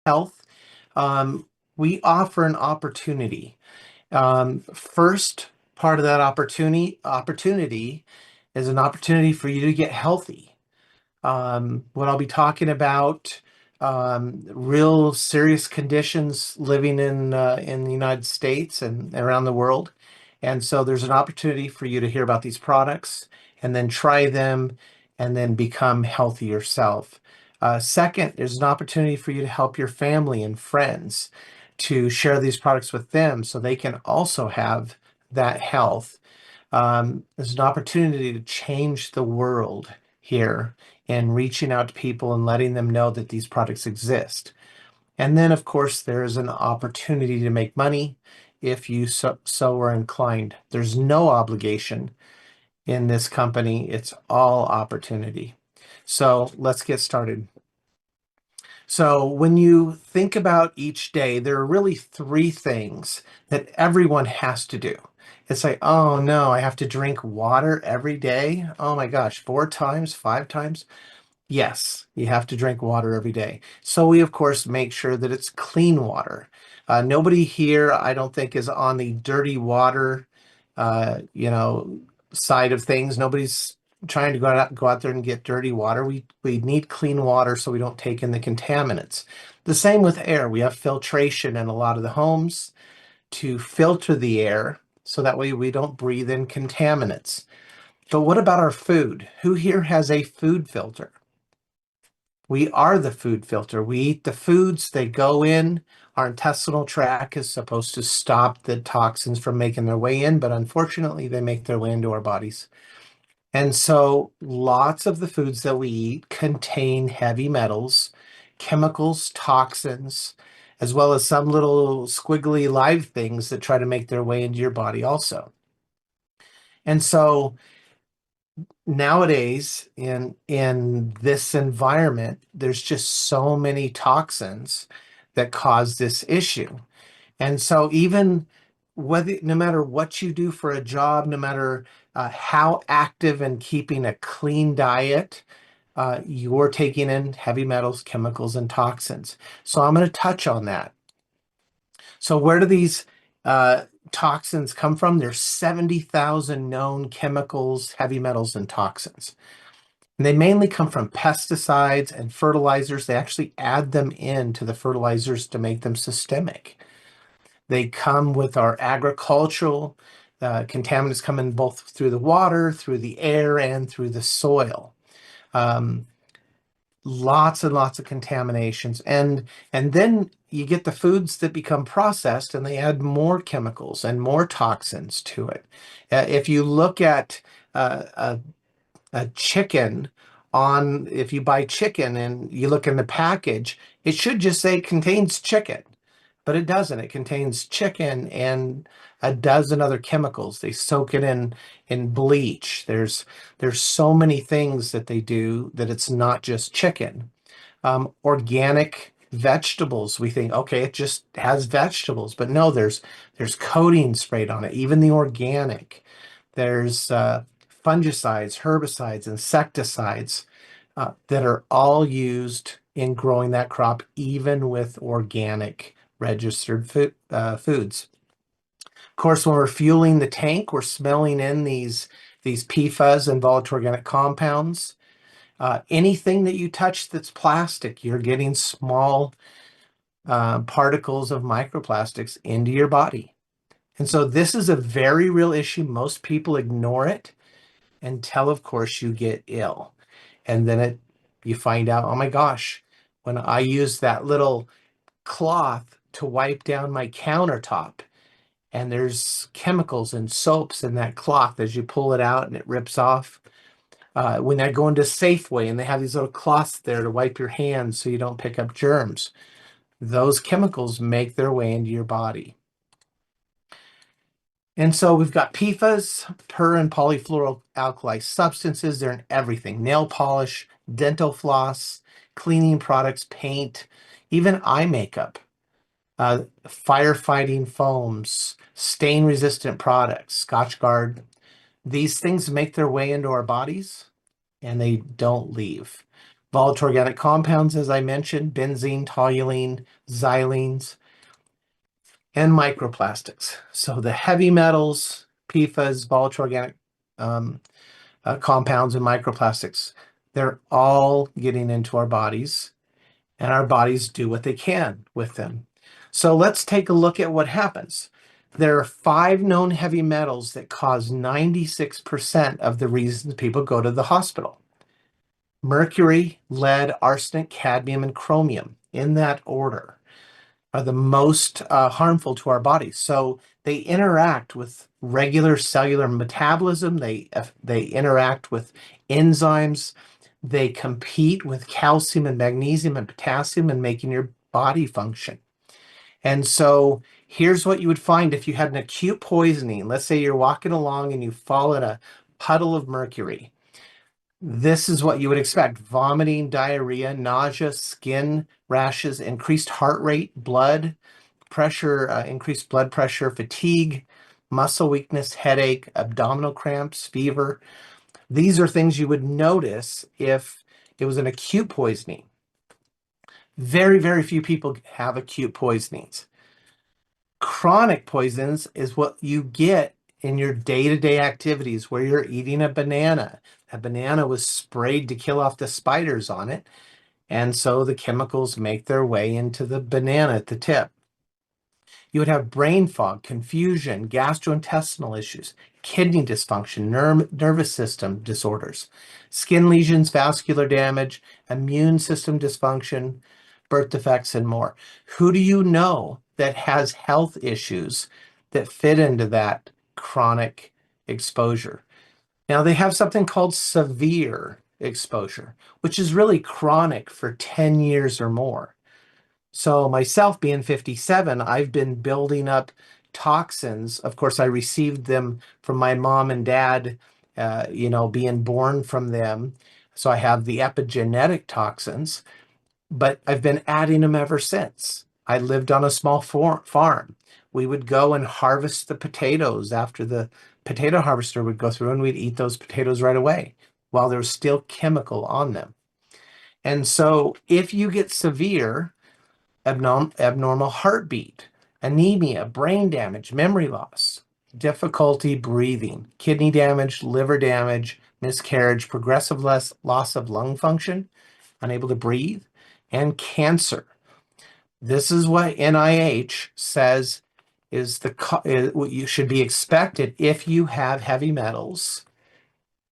health, um, we offer an opportunity. First part of that opportunity is an opportunity for you to get healthy. What I'll be talking about, real serious conditions living in the United States and around the world. And so there's an opportunity for you to hear about these products and then try them and then become healthy yourself. Second, there's an opportunity for you to help your family and friends to share these products with them so they can also have that health. There's an opportunity to change the world here and reaching out to people and letting them know that these products exist. And then, of course, there's an opportunity to make money if you so are inclined. There's no obligation in this company. It's all opportunity. So let's get started. So when you think about each day, there are really three things that everyone has to do. It's like, oh no, I have to drink water every day. Oh my gosh, 4 times, 5 times. Yes, you have to drink water every day. So we, of course, make sure that it's clean water. Nobody here, I don't think, is on the dirty water, uh, you know, side of things. Nobody's trying to go out there and get dirty water. We need clean water so we don't take in the contaminants. The same with air. We have filtration in a lot of the homes to filter the air so that way we don't breathe in contaminants. But what about our food? Who here has a food filter? We are the food filter. We eat the foods, they go in. Our intestinal tract is supposed to stop the toxins from making their way in, but unfortunately, they make their way into our bodies. And so, lots of the foods that we eat contain heavy metals, chemicals, toxins, as well as some little squiggly live things that try to make their way into your body also. And so, nowadays in this environment there's just so many toxins that cause this issue. And so even whether no matter what you do for a job, no matter how active and keeping a clean diet, you're taking in heavy metals, chemicals, and toxins. So I'm going to touch on that. So where do these toxins come from? There's 70,000 known chemicals, heavy metals, and toxins. And they mainly come from pesticides and fertilizers. They actually add them into the fertilizers to make them systemic. They come with our agricultural contaminants come in both through the water, through the air, and through the soil. Um, Lots and lots of contaminations. And then you get the foods that become processed and they add more chemicals and more toxins to it. If you look at a chicken on, if you buy chicken and you look in the package, it should just say contains chicken, but it doesn't. It contains chicken and a dozen other chemicals. They soak it in bleach. There's so many things that they do that it's not just chicken. Organic vegetables, we think, okay, it just has vegetables, but no, there's coating sprayed on it. Even the organic, there's fungicides, herbicides, insecticides that are all used in growing that crop, even with organic registered foods. Of course, when we're fueling the tank, we're smelling in these PFAS and volatile organic compounds. Anything that you touch that's plastic, you're getting small particles of microplastics into your body. And so this is a very real issue. Most people ignore it until, of course, you get ill. And then you find out, oh my gosh, when I use that little cloth to wipe down my countertop, and there's chemicals and soaps in that cloth as you pull it out and it rips off. When I go into Safeway and they have these little cloths there to wipe your hands so you don't pick up germs, those chemicals make their way into your body. And so we've got PFAS, per and polyfluoroalkyl substances. They're in everything: nail polish, dental floss, cleaning products, paint, even eye makeup, firefighting foams, stain-resistant products, Scotch Guard. These things make their way into our bodies and they don't leave. Volatile organic compounds, as I mentioned, benzene, toluene, xylenes, and microplastics. So the heavy metals, PFAS, volatile organic um, compounds, and microplastics, they're all getting into our bodies, and our bodies do what they can with them. So let's take a look at what happens. There are 5 known heavy metals that cause 96% of the reasons people go to the hospital. Mercury, lead, arsenic, cadmium, and chromium, in that order, are the most harmful to our bodies. So they interact with regular cellular metabolism. They interact with enzymes. They compete with calcium and magnesium and potassium in making your body function. And so here's what you would find if you had an acute poisoning. Let's say you're walking along and you fall in a puddle of mercury. This is what you would expect: vomiting, diarrhea, nausea, skin rashes, increased heart rate, blood pressure, increased blood pressure, fatigue, muscle weakness, headache, abdominal cramps, fever. These are things you would notice if it was an acute poisoning. Very, very few people have acute poisonings. Chronic poisons is what you get in your day-to-day activities where you're eating a banana. A banana was sprayed to kill off the spiders on it, and so the chemicals make their way into the banana at the tip. You would have brain fog, confusion, gastrointestinal issues, kidney dysfunction, nervous system disorders, skin lesions, vascular damage, immune system dysfunction, birth defects, and more. Who do you know that has health issues that fit into that chronic exposure? Now, they have something called severe exposure, which is really chronic for 10 years or more. So myself being 57, I've been building up toxins. Of course, I received them from my mom and dad, being born from them. So I have the epigenetic toxins, but I've been adding them ever since. I lived on a small farm. We would go and harvest the potatoes after the potato harvester would go through, and we'd eat those potatoes right away while there was still chemical on them. And so if you get severe abnormal heartbeat, anemia, brain damage, memory loss, difficulty breathing, kidney damage, liver damage, miscarriage, progressive loss of lung function, unable to breathe, and cancer. This is what NIH says is what you should be expected if you have heavy metals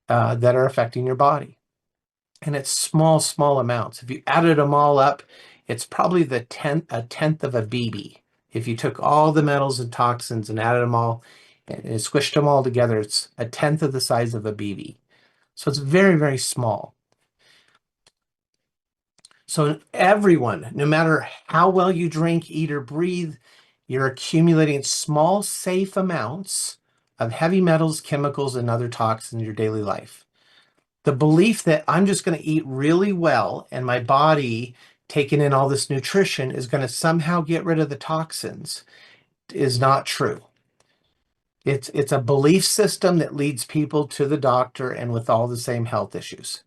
that are affecting your body. And it's small amounts. If you added them all up, it's probably a tenth of a BB. If you took all the metals and toxins and added them all and squished them all together, it's a tenth of the size of a BB. So it's very, very small. So everyone, no matter how well you drink, eat, or breathe, you're accumulating small, safe amounts of heavy metals, chemicals, and other toxins in your daily life. The belief that I'm just going to eat really well and my body taking in all this nutrition is going to somehow get rid of the toxins is not true. It's a belief system that leads people to the doctor and with all the same health issues.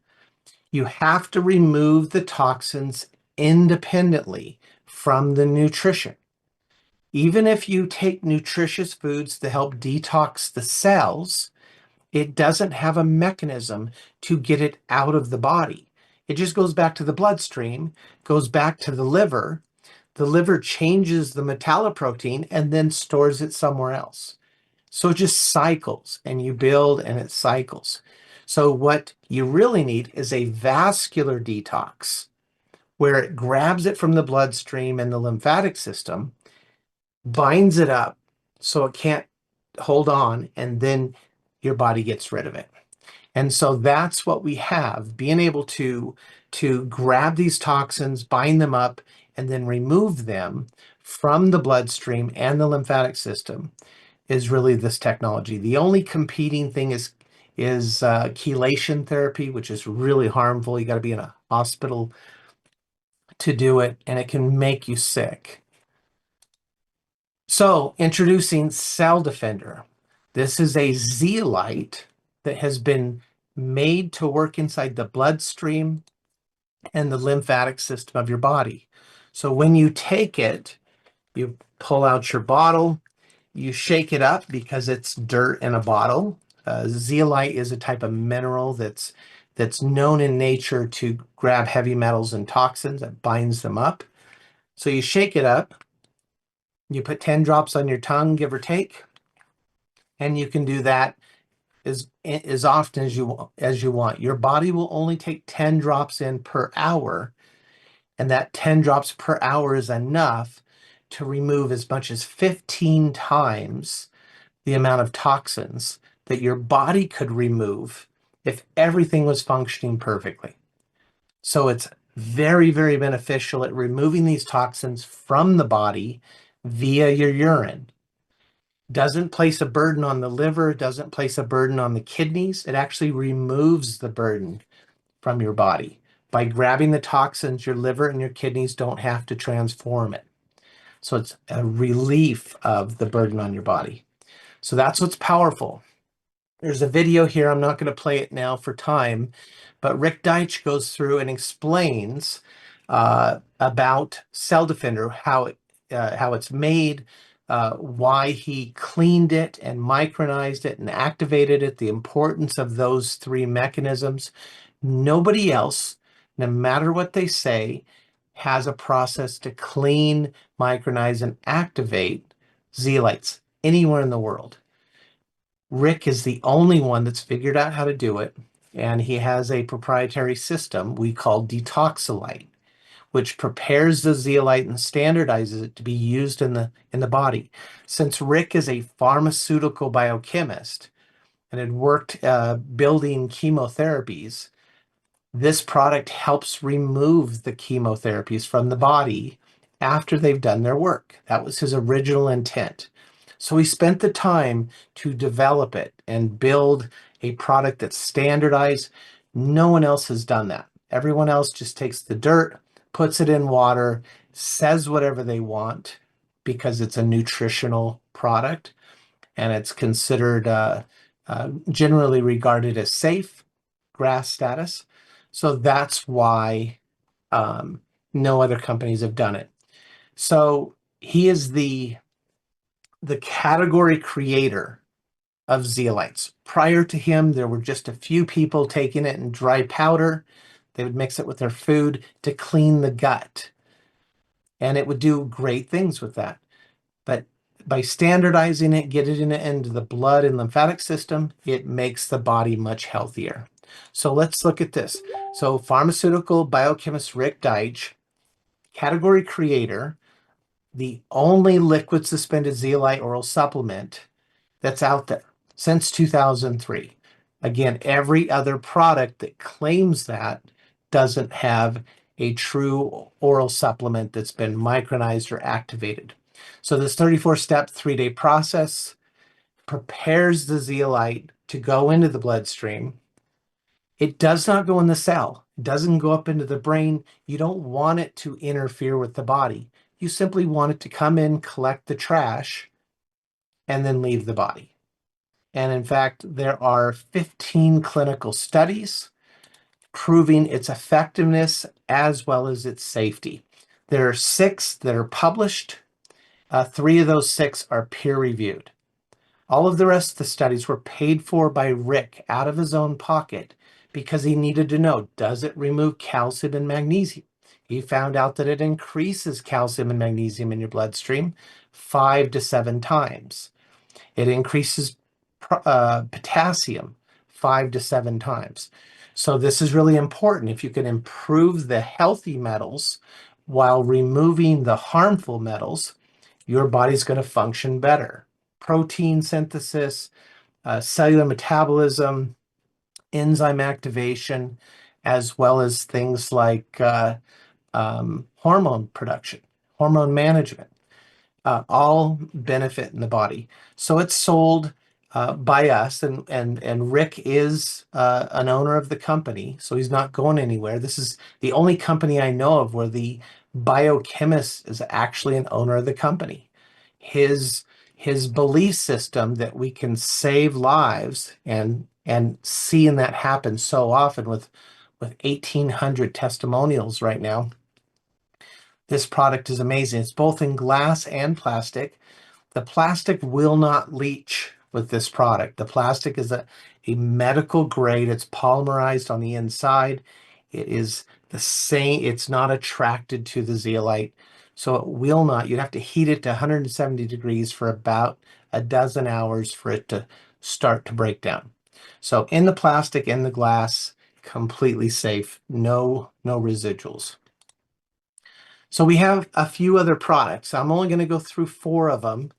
You have to remove the toxins independently from the nutrition. Even if you take nutritious foods to help detox the cells, it doesn't have a mechanism to get it out of the body. It just goes back to the bloodstream, goes back to the liver. The liver changes the metalloprotein and then stores it somewhere else. So it just cycles, and you build and it cycles. So what you really need is a vascular detox where it grabs it from the bloodstream and the lymphatic system, binds it up so it can't hold on, and then your body gets rid of it. And so that's what we have. Being able to grab these toxins, bind them up, and then remove them from the bloodstream and the lymphatic system is really this technology. The only competing thing is chelation therapy, which is really harmful. You got to be in a hospital to do it, and it can make you sick. So introducing Cell Defender. This is a zeolite that has been made to work inside the bloodstream and the lymphatic system of your body. So when you take it, you pull out your bottle, you shake it up because it's dirt in a bottle. Zeolite is a type of mineral that's known in nature to grab heavy metals and toxins that binds them up. So you shake it up, you put 10 drops on your tongue, give or take, and you can do that as often as you want. Your body will only take 10 drops in per hour, and that 10 drops per hour is enough to remove as much as 15 times the amount of toxins that your body could remove if everything was functioning perfectly. So it's very, very beneficial at removing these toxins from the body via your urine. Doesn't place a burden on the liver, doesn't place a burden on the kidneys. It actually removes the burden from your body. By grabbing the toxins, your liver and your kidneys don't have to transform it. So it's a relief of the burden on your body. So that's what's powerful. There's a video here. I'm not going to play it now for time, but Rick Deitch goes through and explains about Cell Defender, how it's made, why he cleaned it and micronized it and activated it, the importance of those three mechanisms. Nobody else, no matter what they say, has a process to clean, micronize, and activate zeolites anywhere in the world. Rick is the only one that's figured out how to do it, and he has a proprietary system we call detoxolite, which prepares the zeolite and standardizes it to be used in the body. Since Rick is a pharmaceutical biochemist and had worked building chemotherapies, this product helps remove the chemotherapies from the body after they've done their work. That was his original intent. So he spent the time to develop it and build a product that's standardized. No one else has done that. Everyone else just takes the dirt, puts it in water, says whatever they want because it's a nutritional product and it's considered generally regarded as safe, GRAS status. So that's why no other companies have done it. So he is the category creator of zeolites. Prior to him, there were just a few people taking it in dry powder. They would mix it with their food to clean the gut. And it would do great things with that. But by standardizing it, get it into the blood and lymphatic system, it makes the body much healthier. So let's look at this. So pharmaceutical biochemist Rick Deitch, category creator, the only liquid suspended zeolite oral supplement that's out there since 2003. Again, every other product that claims that doesn't have a true oral supplement that's been micronized or activated. So this 34-step, 3-day process prepares the zeolite to go into the bloodstream. It does not go in the cell. It doesn't go up into the brain. You don't want it to interfere with the body. You simply want it to come in, collect the trash, and then leave the body. And in fact, there are 15 clinical studies proving its effectiveness as well as its safety. There are 6 that are published. 3 of those 6 are peer-reviewed. All of the rest of the studies were paid for by Rick out of his own pocket because he needed to know, does it remove calcium and magnesium? He found out that it increases calcium and magnesium in your bloodstream 5 to 7 times. It increases potassium 5 to 7 times. So this is really important. If you can improve the healthy metals while removing the harmful metals, your body's going to function better. Protein synthesis, cellular metabolism, enzyme activation, as well as things like hormone production, hormone management, all benefit in the body. So it's sold by us, and Rick is an owner of the company, so he's not going anywhere. This is the only company I know of where the biochemist is actually an owner of the company. His belief system that we can save lives and seeing that happen so often with with 1,800 testimonials right now. This product is amazing. It's both in glass and plastic. The plastic will not leach with this product. The plastic is a medical grade. It's polymerized on the inside. It is the same. It's not attracted to the zeolite. So it will not. You'd have to heat it to 170 degrees for about a dozen hours for it to start to break down. So in the plastic, in the glass, completely safe. No residuals. So we have a few other products. I'm only going to go through 4 of them,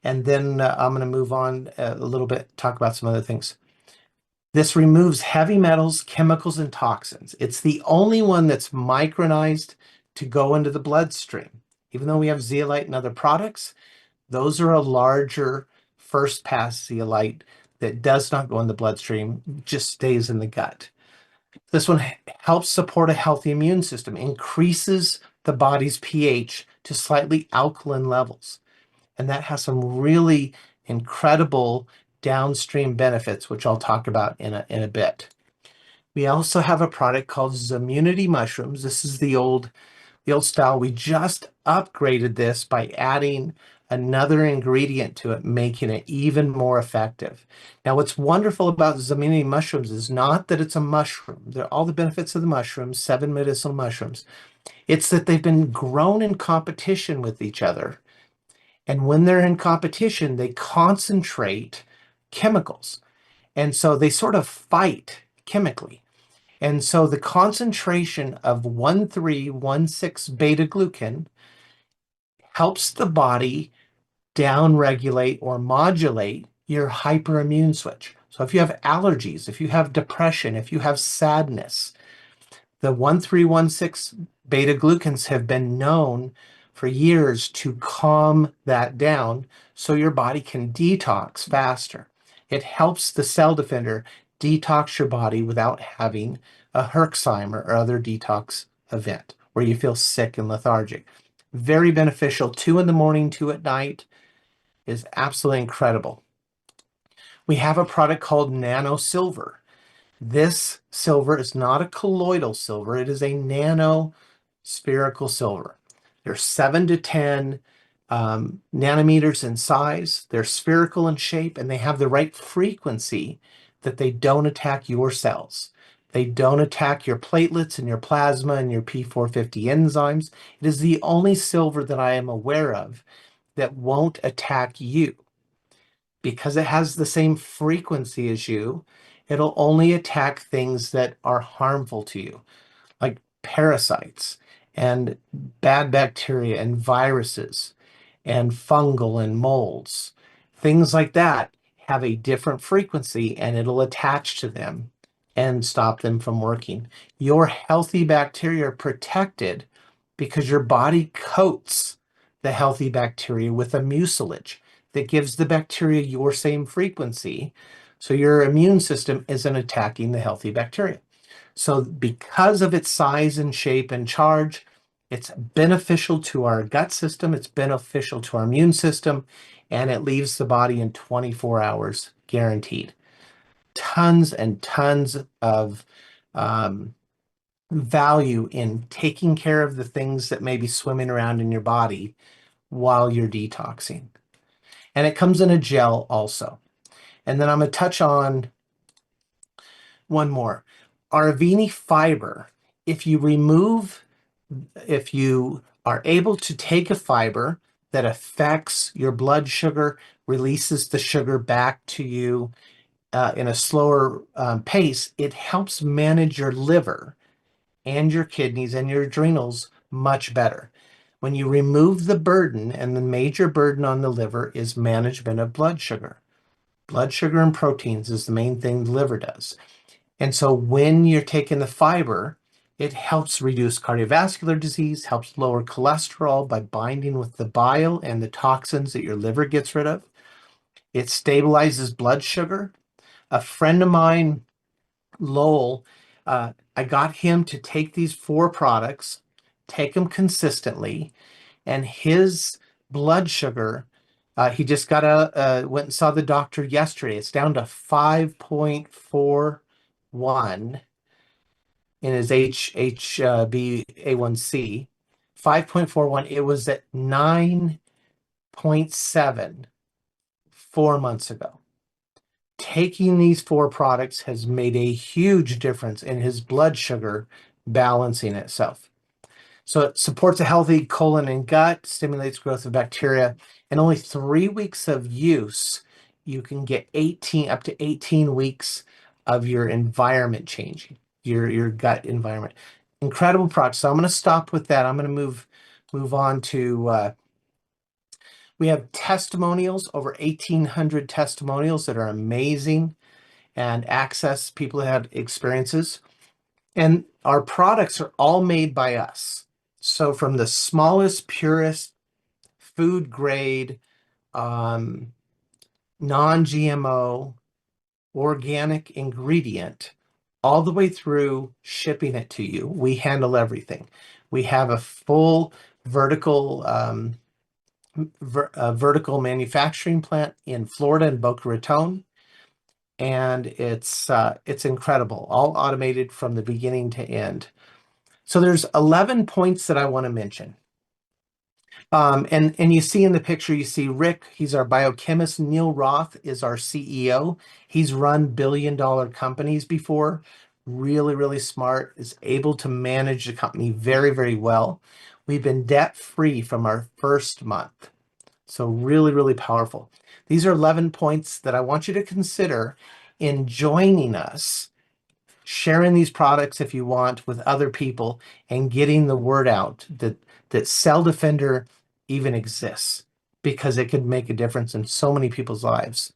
and then I'm going to move on a little bit, talk about some other things. This removes heavy metals, chemicals, and toxins. It's the only one that's micronized to go into the bloodstream. Even though we have zeolite and other products, those are a larger first pass zeolite that does not go in the bloodstream, just stays in the gut. This one helps support a healthy immune system, increases the body's pH to slightly alkaline levels. And that has some really incredible downstream benefits, which I'll talk about in a bit. We also have a product called Zimmunity Mushrooms. This is the old style. We just upgraded this by adding another ingredient to it, making it even more effective. Now, what's wonderful about Zimmunity Mushrooms is not that it's a mushroom. They're all the benefits of the mushrooms, 7 medicinal mushrooms. It's that they've been grown in competition with each other. And when they're in competition, they concentrate chemicals. And so they sort of fight chemically. And so the concentration of 1,3,1,6 beta glucan helps the body downregulate or modulate your hyperimmune switch. So if you have allergies, if you have depression, if you have sadness, the 1,3,1,6 beta glucans have been known for years to calm that down so your body can detox faster. It helps the cell defender detox your body without having a Herxheimer or other detox event where you feel sick and lethargic. Very beneficial. 2 in the morning, 2 at night is absolutely incredible. We have a product called Nano Silver. This silver is not a colloidal silver. It is a nano spherical silver. They're 7 to 10 nanometers in size. They're spherical in shape, and they have the right frequency that they don't attack your cells. They don't attack your platelets and your plasma and your P450 enzymes. It is the only silver that I am aware of that won't attack you. Because it has the same frequency as you, it'll only attack things that are harmful to you, like parasites and bad bacteria and viruses and fungal and molds. Things like that have a different frequency and it'll attach to them and stop them from working. Your healthy bacteria are protected because your body coats the healthy bacteria with a mucilage that gives the bacteria your same frequency. So your immune system isn't attacking the healthy bacteria. So because of its size and shape and charge, it's beneficial to our gut system, it's beneficial to our immune system, and it leaves the body in 24 hours guaranteed. Tons and tons of value in taking care of the things that may be swimming around in your body while you're detoxing. And it comes in a gel also. And then I'm going to touch on one more. Arvini fiber. If you are able to take a fiber that affects your blood sugar, releases the sugar back to you in a slower pace, it helps manage your liver and your kidneys and your adrenals much better. When you remove the burden, and the major burden on the liver is management of blood sugar. Blood sugar and proteins is the main thing the liver does. And so when you're taking the fiber, it helps reduce cardiovascular disease, helps lower cholesterol by binding with the bile and the toxins that your liver gets rid of. It stabilizes blood sugar. A friend of mine, Lowell, I got him to take these 4 products, take them consistently, and his blood sugar, he just went and saw the doctor yesterday. It's down to 5.41. in his HbA1c, 5.41. It was at 9.7 4 months ago. Taking these four products has made a huge difference in his blood sugar balancing itself. So it supports a healthy colon and gut, stimulates growth of bacteria. In only 3 weeks of use, you can get 18 up to 18 weeks of your environment changing, your gut environment. Incredible product. So I'm going to stop with that. I'm going to move on to we have testimonials, over 1,800 testimonials that are amazing, and access people that had experiences. And our products are all made by us. So from the smallest, purest food grade, non-GMO, organic ingredient, all the way through shipping it to you, we handle everything. We have a full vertical vertical manufacturing plant in Florida in Boca Raton, and it's incredible, all automated from the beginning to end. So there's 11 points that I want to mention. And you see in the picture, you see Rick, he's our biochemist. Neil Roth is our CEO. He's run billion-dollar companies before, really, really smart, is able to manage the company very, very well. We've been debt-free from our first month. So really, really powerful. These are 11 points that I want you to consider in joining us, sharing these products if you want with other people, and getting the word out that Cell Defender even exists, because it could make a difference in so many people's lives.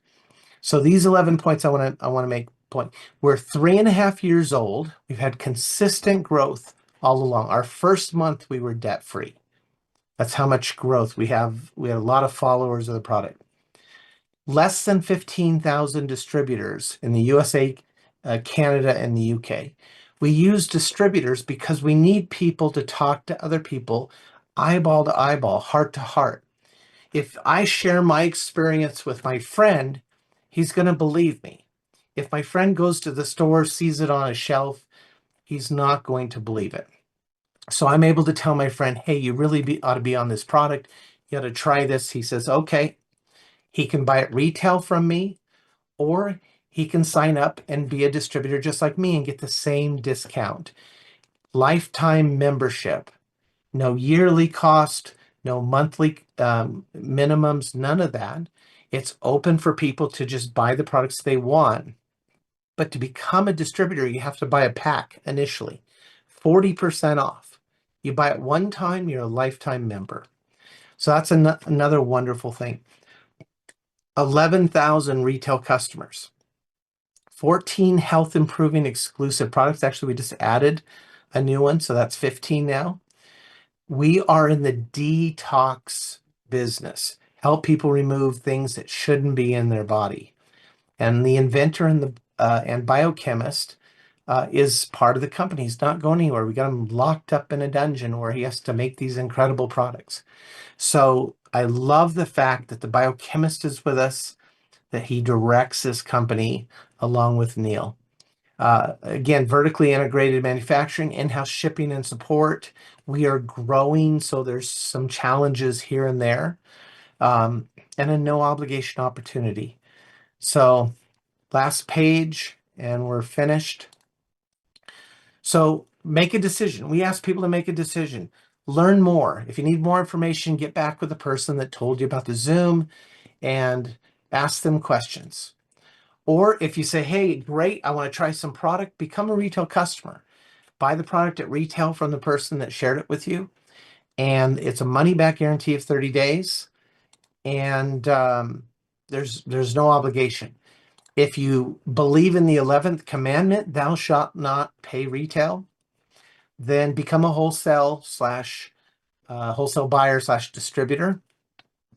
So these 11 points I want to make point. We're 3.5 years old. We've had consistent growth all along. Our first month we were debt free. That's how much growth we have. We had a lot of followers of the product. Less than 15,000 distributors in the USA, Canada, and the UK. We use distributors because we need people to talk to other people, eyeball to eyeball, heart to heart. If I share my experience with my friend, he's going to believe me. If my friend goes to the store, sees it on a shelf, he's not going to believe it. So I'm able to tell my friend, hey, you really ought to be on this product. You ought to try this. He says, okay. He can buy it retail from me, or he can sign up and be a distributor just like me and get the same discount. Lifetime membership, no yearly cost, no monthly minimums, none of that. It's open for people to just buy the products they want. But to become a distributor, you have to buy a pack initially, 40% off. You buy it one time, you're a lifetime member. So that's another wonderful thing. 11,000 retail customers, 14 health improving exclusive products. Actually, we just added a new one, so that's 15 now. We are in the detox business, help people remove things that shouldn't be in their body. And the inventor and biochemist is part of the company. He's not going anywhere. We got him locked up in a dungeon where he has to make these incredible products. So I love the fact that the biochemist is with us, that he directs this company along with Neil. Again, vertically integrated manufacturing, in-house shipping and support. We are growing, so there's some challenges here and there, and a no obligation opportunity. So last page, and we're finished. So make a decision. We ask people to make a decision. Learn more. If you need more information, get back with the person that told you about the Zoom and ask them questions. Or if you say, hey, great, I want to try some product, become a retail customer. Buy the product at retail from the person that shared it with you. And it's a money back guarantee of 30 days. And there's no obligation. If you believe in the 11th commandment, thou shalt not pay retail, then become a wholesale buyer / distributor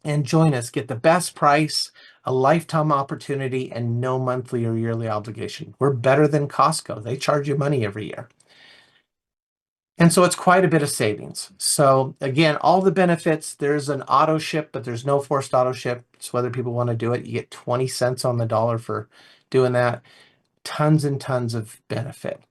and join us. Get the best price, a lifetime opportunity, and no monthly or yearly obligation. We're better than Costco. They charge you money every year. And so it's quite a bit of savings. So again, all the benefits, there's an auto ship, but there's no forced auto ship. It's whether people want to do it. You get 20 cents on the dollar for doing that. Tons and tons of benefit.